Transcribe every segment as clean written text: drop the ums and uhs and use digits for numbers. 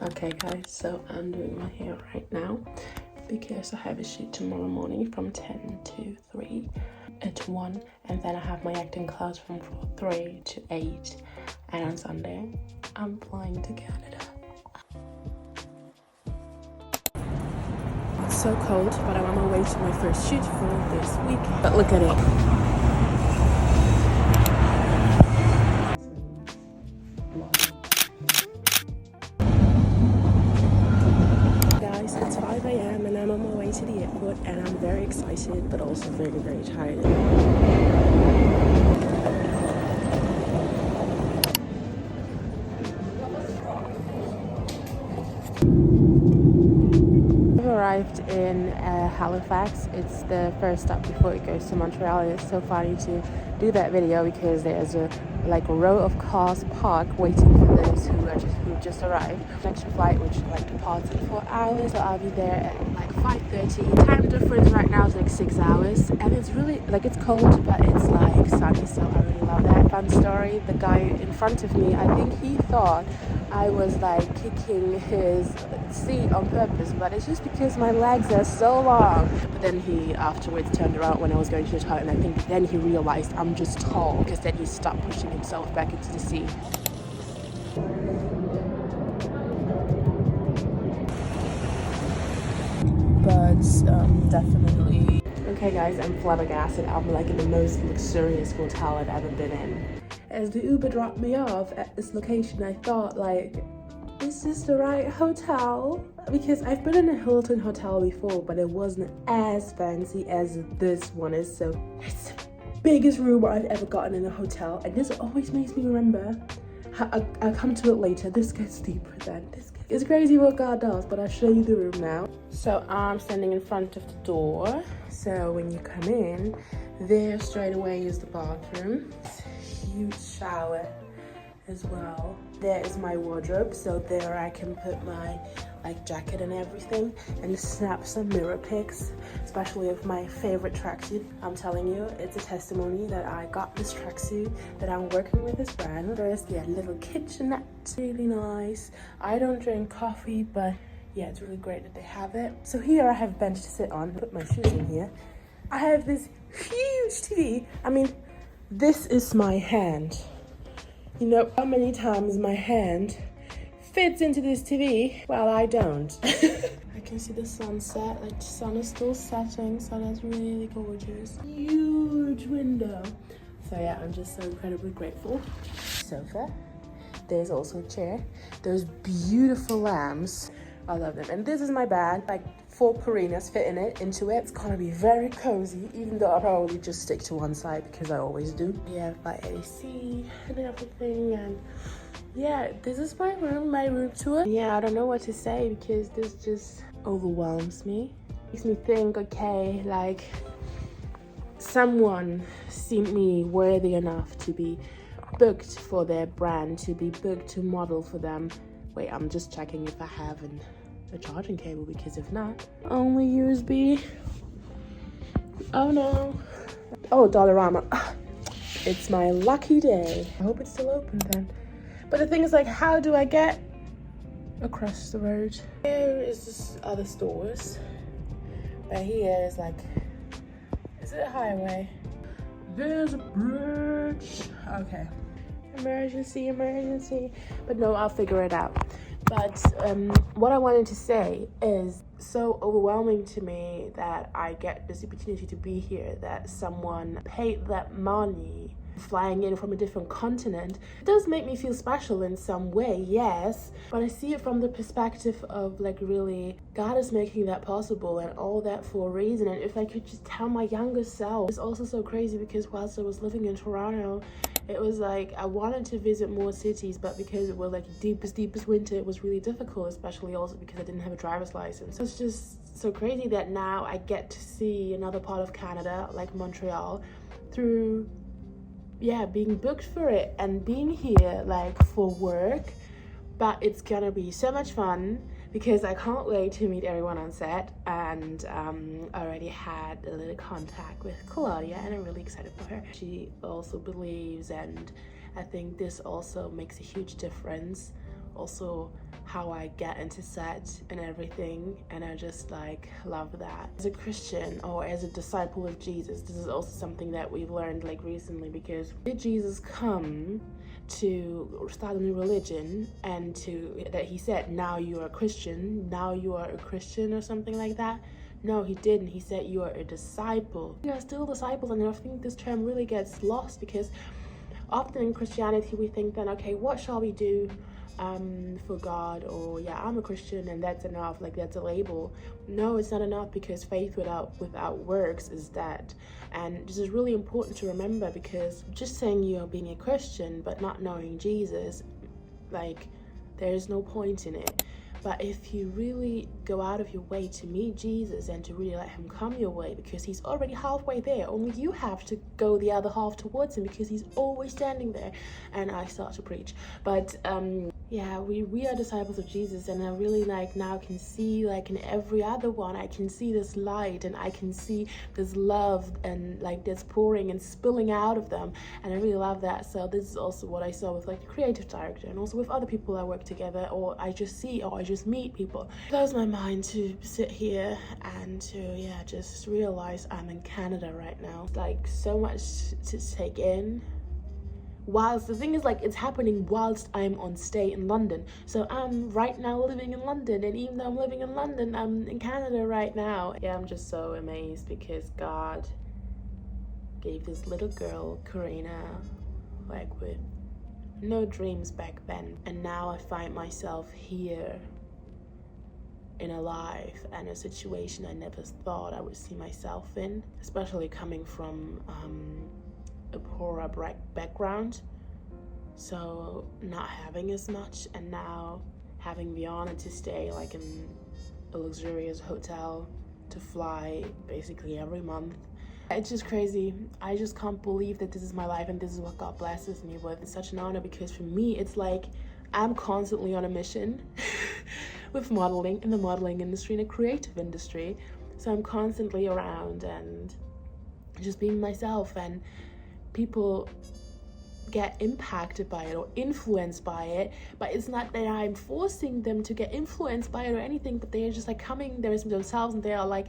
Okay guys, so I'm doing my hair right now because I have a shoot tomorrow morning from 10 to 3 to 1, and then I have my acting class from 3 to 8, and on Sunday I'm flying to Canada. It's so cold, but I'm on my way to my first shoot for this week. But look at it. It's 5 a.m. and I'm on my way to the airport, and I'm very excited but also very, very tired. I've arrived in Halifax. It's the first stop before it goes to Montreal, and it's so funny to do that video because there's a row of cars parked waiting for those who just arrived. Next flight which departs in 4 hours, so I'll be there at 5:30. Time difference right now is 6 hours, and it's really it's cold, but it's sunny, so I really love that. Fun story, the guy in front of me, I think he thought I was kicking his seat on purpose, but it's just because my legs are so long. But then he afterwards turned around when I was going to the toilet, and I think then he realized I'm just tall, because then he stopped pushing himself back into the seat. But definitely. Okay guys, I'm flabbergasted. I'm in the most luxurious hotel I've ever been in. As the Uber dropped me off at this location, I thought is this the right hotel? Because I've been in a Hilton hotel before, but it wasn't as fancy as this one is. So it's the biggest room I've ever gotten in a hotel, and this always makes me remember. I'll come to it later. This gets deeper then. It's crazy what God does, but I'll show you the room now. So I'm standing in front of the door. So when you come in, there straight away is the bathroom. It's a huge shower as well. There is my wardrobe, so there I can put my jacket and everything, and snap some mirror pics, especially of my favorite tracksuit. I'm telling you, it's a testimony that I got this tracksuit, that I'm working with this brand. There's the little kitchenette, really nice. I don't drink coffee, but yeah, it's really great that they have it. So here I have a bench to sit on, put my shoes in here. I have this huge TV. I mean, this is my hand. You know how many times my hand fits into this TV? Well, I don't. I can see the sunset, the sun is still setting, sun is really gorgeous. Huge window. So yeah, I'm just so incredibly grateful. Sofa. There's also a chair. Those beautiful lamps. I love them. And this is my bed, 4 Purinas fit into it. It's gonna be very cozy, even though I'll probably just stick to one side because I always do. We have my AC and everything, and yeah, this is my room tour. Yeah, I don't know what to say because this just overwhelms me. Makes me think, okay, someone seemed me worthy enough to be booked for their brand, to be booked to model for them. Wait, I'm just checking if I have a charging cable, because if not, only USB. Oh no. Oh, Dollarama. It's my lucky day. I hope it's still open then. But the thing is, how do I get across the road? Here is just other stores, but here is is it a highway? There's a bridge. Okay. Emergency. But no, I'll figure it out. But what I wanted to say is so overwhelming to me that I get this opportunity to be here, that someone paid that money flying in from a different continent. It does make me feel special in some way, yes, but I see it from the perspective of really God is making that possible, and all that for a reason. And if I could just tell my younger self. It's also so crazy because whilst I was living in Toronto, it was I wanted to visit more cities, but because it was deepest winter, it was really difficult, especially also because I didn't have a driver's license. So it's just so crazy that now I get to see another part of Canada, like Montreal, through being booked for it and being here for work. But it's gonna be so much fun because I can't wait to meet everyone on set, and I already had a little contact with Claudia, and I'm really excited for her. She also believes, and I think this also makes a huge difference also how I get into set and everything, and I just like love that. As a Christian or as a disciple of Jesus, this is also something that we've learned like recently, because did Jesus come to start a new religion and that he said, now you are a Christian, now you are a Christian or something like that? No, he didn't. He said you are a disciple. We are still disciples, and I think this term really gets lost, because often in Christianity we think then, okay, what shall we do for God? Or yeah, I'm a Christian and that's enough, like that's a label. No, it's not enough, because faith without works is dead. And this is really important to remember, because just saying you're being a Christian but not knowing Jesus, like there's no point in it. But if you really go out of your way to meet Jesus and to really let him come your way, because he's already halfway there, only you have to go the other half towards him, because he's always standing there. And I start to preach, but yeah, we are disciples of Jesus, and I really like now can see, like in every other one, I can see this light, and I can see this love, and like that's pouring and spilling out of them, and I really love that. So this is also what I saw with like the creative director, and also with other people I work together, or I just see, or I just meet people. It blows my mind to sit here and to just realize I'm in Canada right now. It's like so much to take in. Whilst the thing is, like, it's happening whilst I'm on stay in London. So I'm right now living in London, and even though I'm living in London, I'm in Canada right now. Yeah, I'm just so amazed, because God gave this little girl, Karina, like with no dreams back then. And now I find myself here in a life and a situation I never thought I would see myself in, especially coming from a poorer background, so not having as much, and now having the honor to stay like in a luxurious hotel, to fly basically every month. It's just crazy. I just can't believe that this is my life and this is what God blesses me with. It's such an honor, because for me it's like I'm constantly on a mission with modeling, in the modeling industry, in a creative industry. So I'm constantly around and just being myself, and people get impacted by it or influenced by it, but it's not that I'm forcing them to get influenced by it or anything, but they're just like coming there themselves, and they are like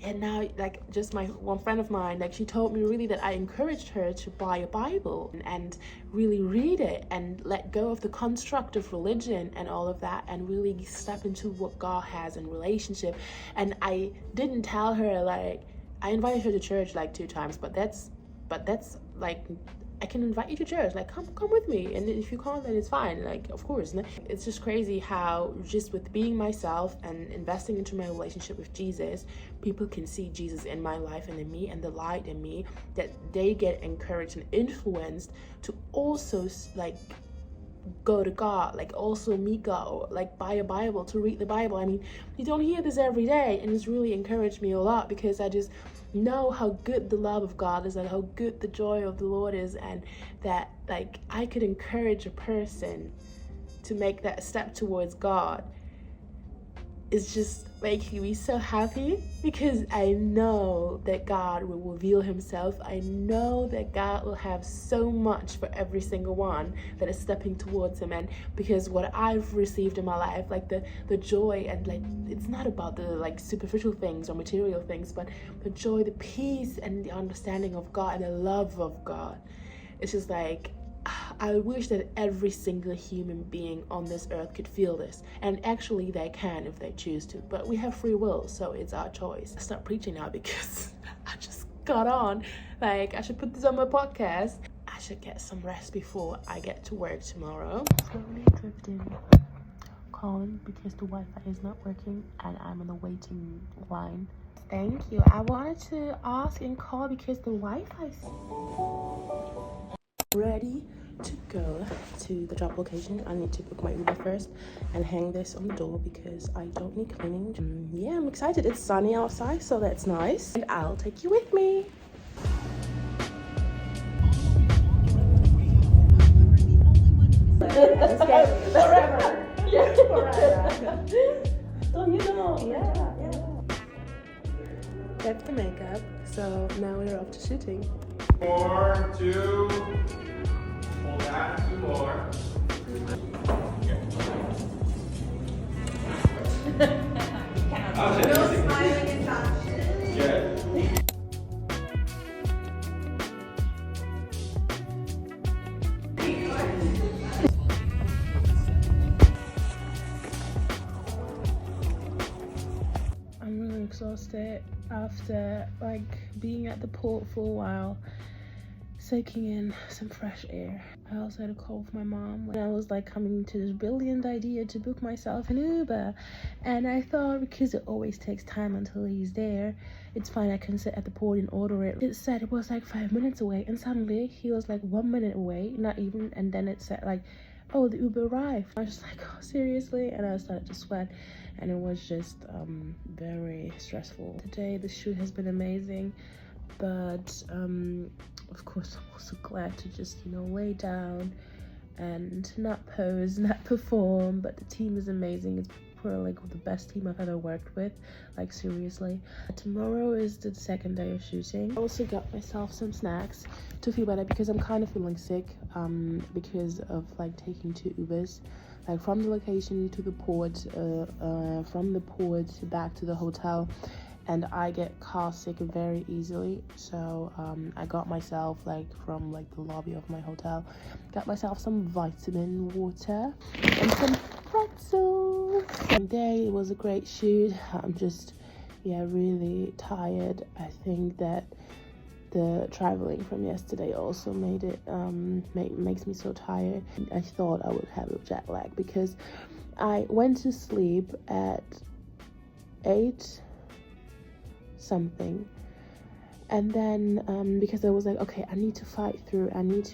and now, like, just my one friend of mine, like, she told me really that I encouraged her to buy a Bible and really read it and let go of the construct of religion and all of that, and really step into what God has in relationship. And I didn't tell her, like, I invited her to church like 2 times, but that's like, I can invite you to church, like come with me, and if you can't, then it's fine, like, of course. It's just crazy how just with being myself and investing into my relationship with Jesus, people can see Jesus in my life and in me, and the light in me, that they get encouraged and influenced to also like go to God, like also meet God, or like buy a Bible, to read the Bible. I mean, you don't hear this every day, and it's really encouraged me a lot, because I just know how good the love of God is and how good the joy of the Lord is, and that like I could encourage a person to make that step towards God. It's just making me so happy, because I know that God will reveal himself. I know that God will have so much for every single one that is stepping towards him. And because what I've received in my life, like the joy, and like, it's not about the like superficial things or material things, but the joy, the peace, and the understanding of God and the love of God. It's just like, I wish that every single human being on this earth could feel this. And actually they can if they choose to. But we have free will, so it's our choice. I start preaching now because I just got on. Like, I should put this on my podcast. I should get some rest before I get to work tomorrow. Slowly drifting. Calling because the Wi-Fi is not working and I'm on the waiting line. Thank you. I wanted to ask and call because the Wi-Fi's ready to go to the job location. I need to book my Uber first and hang this on the door because I don't need cleaning. Yeah, I'm excited. It's sunny outside, so that's nice. And I'll take you with me. Forever. Yeah, forever. So you know. Yeah. That's the makeup. So now we're off to shooting. 4, 2, hold that, 2 more. No smiling is option. Yeah. I'm really exhausted after like being at the port for a while, soaking in some fresh air. I also had a call with my mom when I was like coming to this brilliant idea to book myself an Uber, and I thought because it always takes time until he's there, it's fine, I can sit at the port and order it. It said it was like 5 minutes away, and suddenly he was like 1 minute away, not even, and then it said like, oh, the Uber arrived. I was just like, oh, seriously? And I started to sweat, and it was just very stressful. Today the shoot has been amazing, but of course I'm also glad to just, you know, lay down and not pose, not perform. But the team is amazing. It's probably like the best team I've ever worked with, like seriously. Tomorrow is the second day of shooting. I also got myself some snacks to feel better because I'm kind of feeling sick because of like taking 2 Ubers, like from the location to the port, from the port back to the hotel, and I get car sick very easily. So I got myself, like from like the lobby of my hotel, got myself some vitamin water and some pretzels. Today it was a great shoot. I'm just really tired. I think that the traveling from yesterday also made it makes me so tired. I thought I would have a jet lag because I went to sleep at 8 something, and then because I was like, okay, I need to fight through and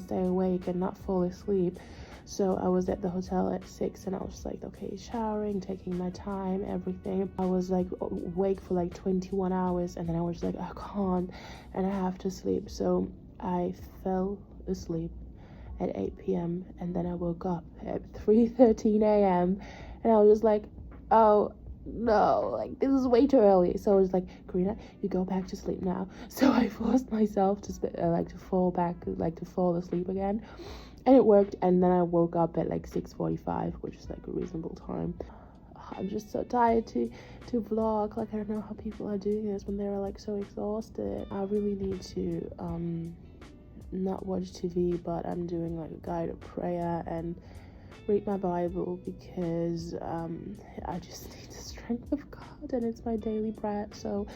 stay awake and not fall asleep. So I was at the hotel at 6, and I was like, okay, showering, taking my time, everything. I was like awake for like 21 hours, and then I was like, I can't, and I have to sleep. So I fell asleep at 8 p.m. and then I woke up at 3:13 a.m. and I was just like, oh no, like this is way too early. So I was like, Karina, you go back to sleep now. So I forced myself to fall asleep again, and it worked. And then I woke up at like 6:45, which is like a reasonable time. I'm just so tired to vlog. Like, I don't know how people are doing this when they're like so exhausted. I really need to not watch TV, but I'm doing like a guided prayer and read my Bible because I just need the strength of God, and it's my daily bread, so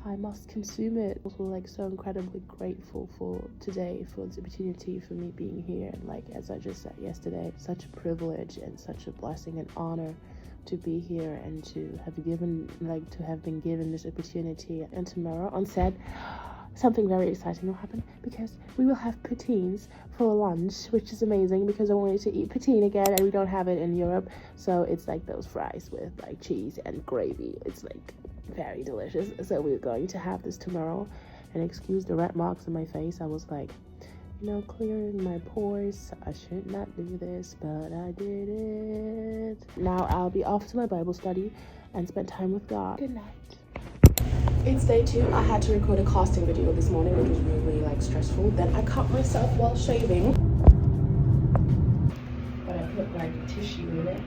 I must consume it. Also, like, so incredibly grateful for today, for this opportunity, for me being here. And like, as I just said yesterday, such a privilege and such a blessing and honor to be here and to have been given this opportunity. And tomorrow on set, something very exciting will happen because we will have poutines for lunch, which is amazing because I wanted to eat poutine again, and we don't have it in Europe. So it's like those fries with like cheese and gravy. It's like very delicious. So we're going to have this tomorrow. And excuse the red marks on my face. I was like, you know, clearing my pores. I should not do this, but I did it. Now I'll be off to my Bible study and spend time with God. Good night. It's day 2. I had to record a casting video this morning, which was really like stressful. Then I cut myself while shaving, but I put like tissue in it.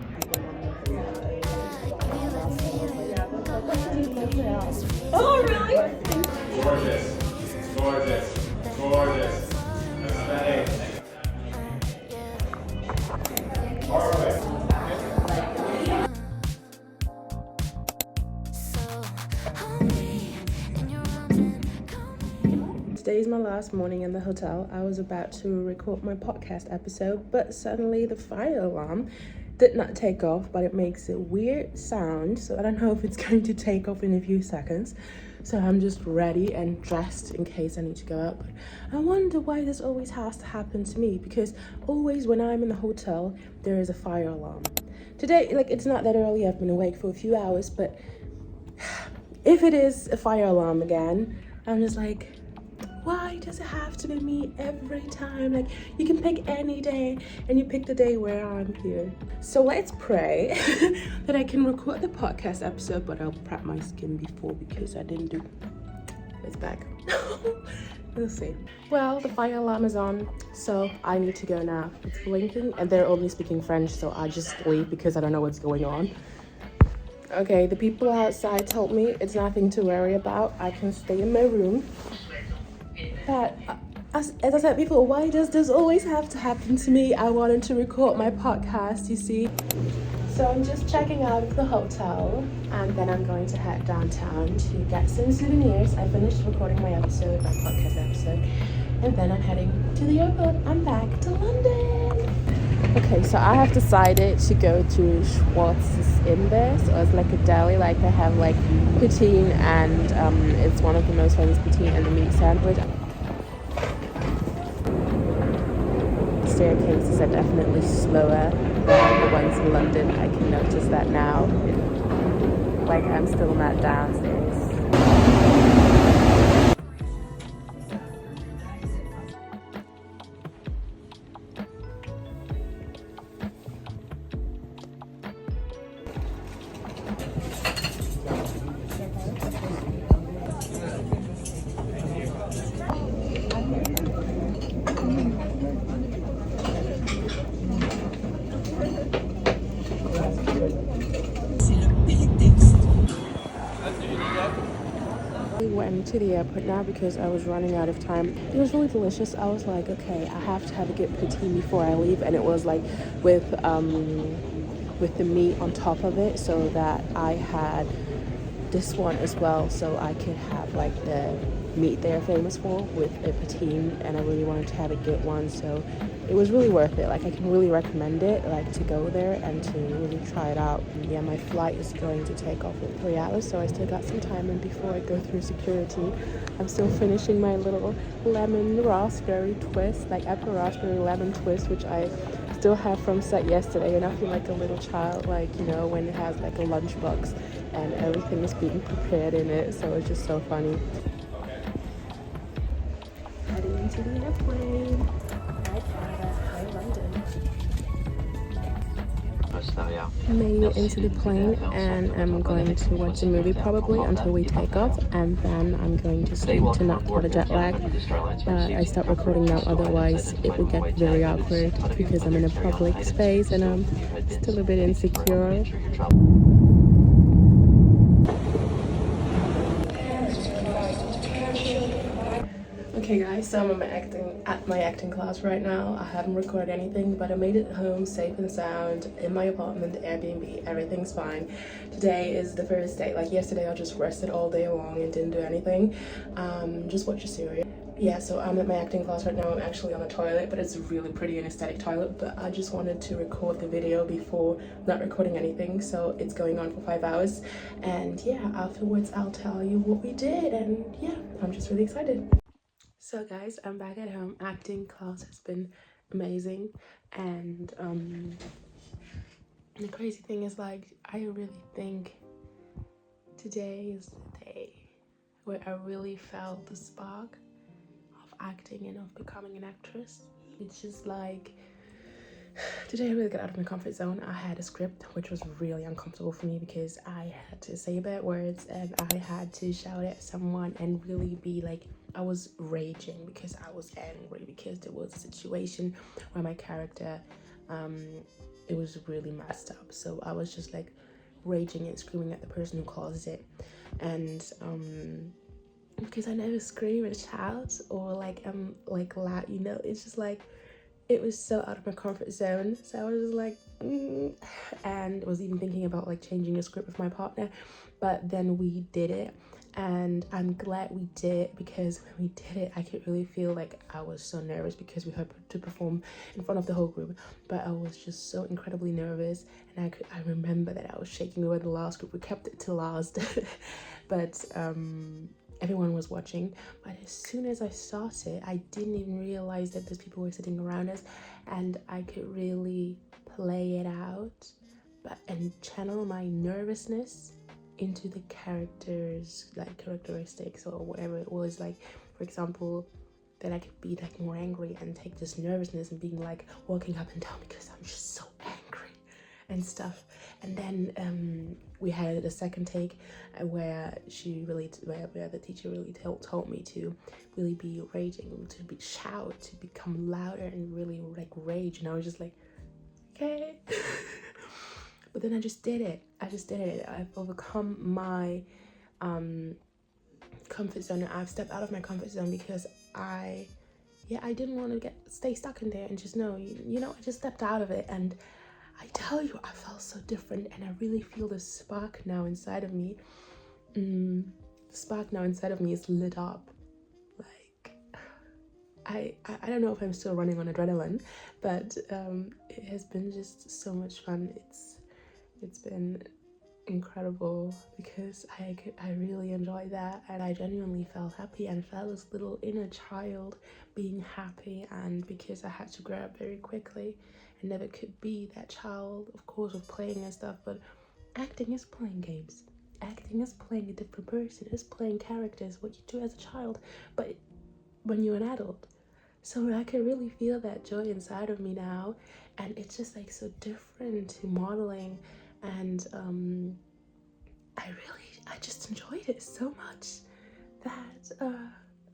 Oh really? Gorgeous, gorgeous, gorgeous. Perfect. Today is my last morning in the hotel. I was about to record my podcast episode, but suddenly the fire alarm did not take off, but it makes a weird sound. So I don't know if it's going to take off in a few seconds. So I'm just ready and dressed in case I need to go out. But I wonder why this always has to happen to me, because always when I'm in the hotel, there is a fire alarm. Today, like, it's not that early. I've been awake for a few hours, but if it is a fire alarm again, I'm just like, why does it have to be me every time? Like, you can pick any day, and you pick the day where I'm here. So let's pray that I can record the podcast episode, but I'll prep my skin before because I didn't do it's back. We'll see. Well, the fire alarm is on, so I need to go now. It's blinking, and they're only speaking French, so I just leave because I don't know what's going on. Okay, the people outside told me it's nothing to worry about. I can stay in my room. But as I said before, why does this always have to happen to me? I wanted to record my podcast, you see. So I'm just checking out of the hotel, and then I'm going to head downtown to get some souvenirs. I finished recording my podcast episode, and then I'm heading to the airport. I'm back to London. Okay, so I have decided to go to Schwartz's in there. So it's like a deli, like they have like poutine, and it's one of the most famous poutine and the meat sandwich. Staircases are definitely slower than the ones in London. I can notice that now. Like I'm still not downstairs. I went to the airport now because I was running out of time. It was really delicious. I was like, okay, I have to have a good poutine before I leave, and it was like with the meat on top of it, so that I had this one as well, so I could have like the meat they're famous for with a poutine, and I really wanted to have a good one, so it was really worth it. Like I can really recommend it, like to go there and to really try it out. And yeah, my flight is going to take off in 3 hours, so I still got some time, and before I go through security, I'm still finishing my little lemon raspberry twist, like apple raspberry lemon twist, which I still have from set yesterday, and I feel like a little child, like, you know, when it has like a lunchbox and everything is being prepared in it, so it's just so funny. Heading into the airplane. Hi Canada, hi London. Made it into the plane, and I'm going to watch a movie probably until we take off, and then I'm going to sleep to not get a jet lag. But I start recording now, otherwise it will get very awkward because I'm in a public space and I'm still a bit insecure. Okay guys, so I'm at my acting class right now. I haven't recorded anything, but I made it home safe and sound in my apartment, Airbnb. Everything's fine. Today is the first day. Like yesterday I just rested all day long and didn't do anything. Just watch a series. Yeah, so I'm at my acting class right now. I'm actually on the toilet, but it's a really pretty and aesthetic toilet, but I just wanted to record the video before not recording anything, so it's going on for 5 hours, and yeah, afterwards I'll tell you what we did, and yeah, I'm just really excited. So guys, I'm back at home. Acting class has been amazing, and the crazy thing is, like, I really think today is the day where I really felt the spark of acting and of becoming an actress. It's just like, today I really got out of my comfort zone. I had a script which was really uncomfortable for me because I had to say bad words and I had to shout at someone and really be like, I was raging because I was angry because there was a situation where my character, it was really messed up. So I was just like raging and screaming at the person who caused it. And because I never scream and shout or like loud, you know, it's just like, it was so out of my comfort zone. So I was just like, and was even thinking about like changing a script with my partner, but then we did it. And I'm glad we did, because when we did it, I could really feel like I was so nervous because we had to perform in front of the whole group, but I was just so incredibly nervous. And I remember that I was shaking over the last group. We kept it till last, but everyone was watching. But as soon as I started, I didn't even realize that those people were sitting around us, and I could really play it out, and channel my nervousness into the characters, like characteristics or whatever it was. Like, for example, that I could be like more angry and take this nervousness and being like walking up and down because I'm just so angry and stuff. And then we had a second take where the teacher really told me to really be raging, to be shout, to become louder and really like rage, and I was just like, okay. But then I just did it. I've overcome my comfort zone. I've stepped out of my comfort zone because I didn't want to stay stuck in there and just I just stepped out of it, and I tell you, I felt so different, and I really feel the spark now inside of me. The spark now inside of me is lit up. Like, I don't know if I'm still running on adrenaline, but it has been just so much fun. It's been incredible because I really enjoyed that, and I genuinely felt happy and felt this little inner child being happy. And because I had to grow up very quickly, I never could be that child, of course, of playing and stuff, but acting is playing games. Acting is playing a different person, is playing characters, what you do as a child, but when you're an adult. So I can really feel that joy inside of me now, and it's just like so different to modeling. And I just enjoyed it so much that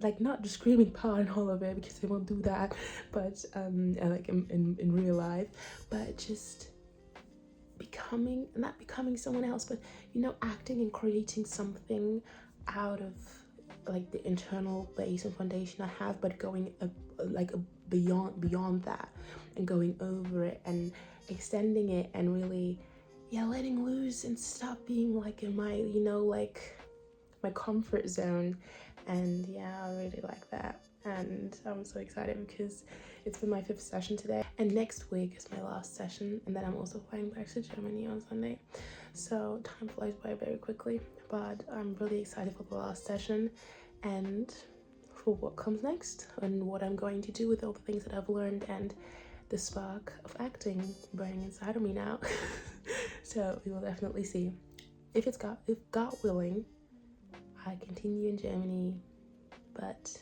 like, not the screaming part and all of it, because I won't do that, but like in real life, but just not becoming someone else, but acting and creating something out of like the internal base and foundation I have, but going beyond that, and going over it and extending it, and really letting loose and stop being like in my my comfort zone. And I really like that, and I'm so excited because it's been my 5th session today, and next week is my last session, and then I'm also flying back to Germany on Sunday. So time flies by very quickly, but I'm really excited for the last session and for what comes next, and what I'm going to do with all the things that I've learned, and the spark of acting burning inside of me now. So we will definitely see. If God willing, I continue in Germany, but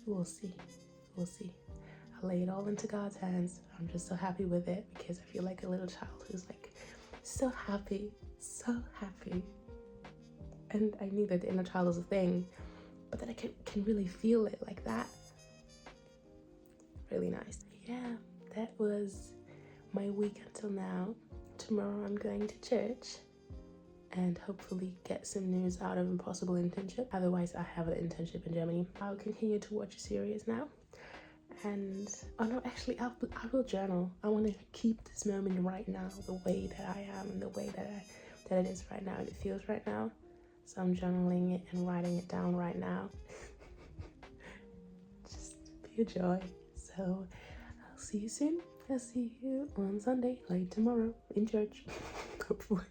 we'll see. I lay it all into God's hands. I'm just so happy with it, because I feel like a little child who's like so happy. And I knew that the inner child was a thing, but that I can really feel it like that. Really nice. Yeah, that was my week until now. Tomorrow I'm going to church and hopefully get some news out of a possible internship. Otherwise, I have an internship in Germany. I'll continue to watch a series now. And I will journal. I want to keep this moment right now, the way that I am, and the way that it is right now, and it feels right now. So I'm journaling it and writing it down right now. Just be a joy. So I'll see you soon. I'll see you on Sunday, late tomorrow, in church. Hopefully.